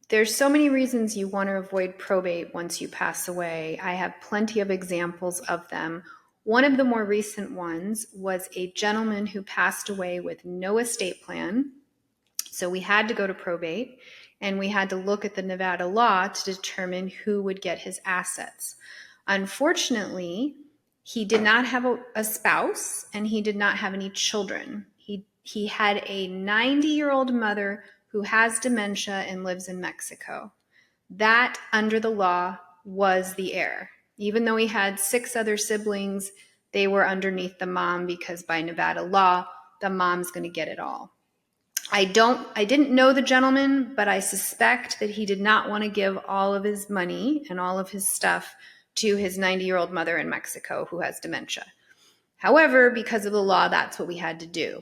There's so many reasons you want to avoid probate once you pass away. I have plenty of examples of them. One of the more recent ones was a gentleman who passed away with no estate plan. So we had to go to probate, and we had to look at the Nevada law to determine who would get his assets. Unfortunately, he did not have a spouse, and he did not have any children. He had a 90-year-old mother who has dementia and lives in Mexico. That, under the law, was the heir. Even though he had 6 other siblings, they were underneath the mom because by Nevada law, the mom's going to get it all. I didn't know the gentleman, but I suspect that he did not want to give all of his money and all of his stuff to his 90-year-old mother in Mexico who has dementia. However, because of the law, that's what we had to do.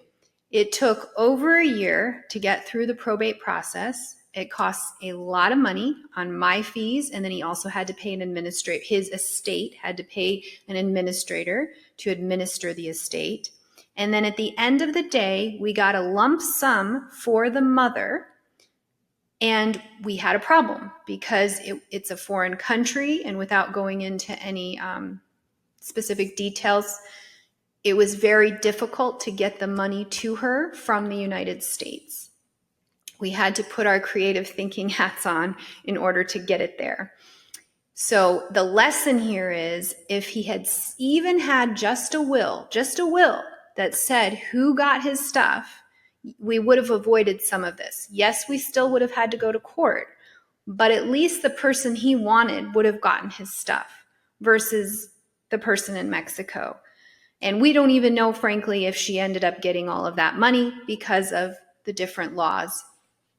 It took over a year to get through the probate process. It costs a lot of money on my fees, and then he also had to pay an administrator. His estate had to pay an administrator to administer the estate. And then at the end of the day, we got a lump sum for the mother, and we had a problem because it's a foreign country, and without going into any specific details, it was very difficult to get the money to her from the United States. We had to put our creative thinking hats on in order to get it there. So the lesson here is, if he had even had just a will that said who got his stuff, we would have avoided some of this. Yes, we still would have had to go to court, but at least the person he wanted would have gotten his stuff versus the person in Mexico. And we don't even know, frankly, if she ended up getting all of that money because of the different laws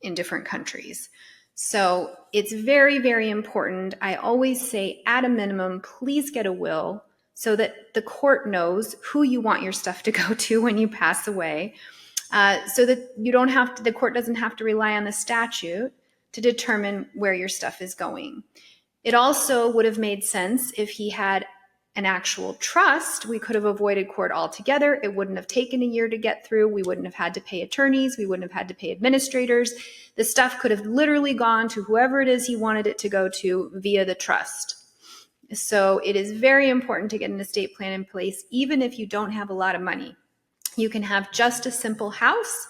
in different countries. So it's very, very important. I always say, at a minimum, please get a will so that the court knows who you want your stuff to go to when you pass away, so that the court doesn't have to rely on the statute to determine where your stuff is going. It also would have made sense if he had an actual trust. We could have avoided court altogether. It wouldn't have taken a year to get through. We wouldn't have had to pay attorneys. We wouldn't have had to pay administrators. The stuff could have literally gone to whoever it is he wanted it to go to via the trust. So it is very important to get an estate plan in place, even if you don't have a lot of money. You can have just a simple house,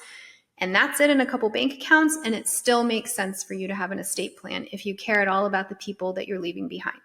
and that's it, and a couple bank accounts, and it still makes sense for you to have an estate plan if you care at all about the people that you're leaving behind.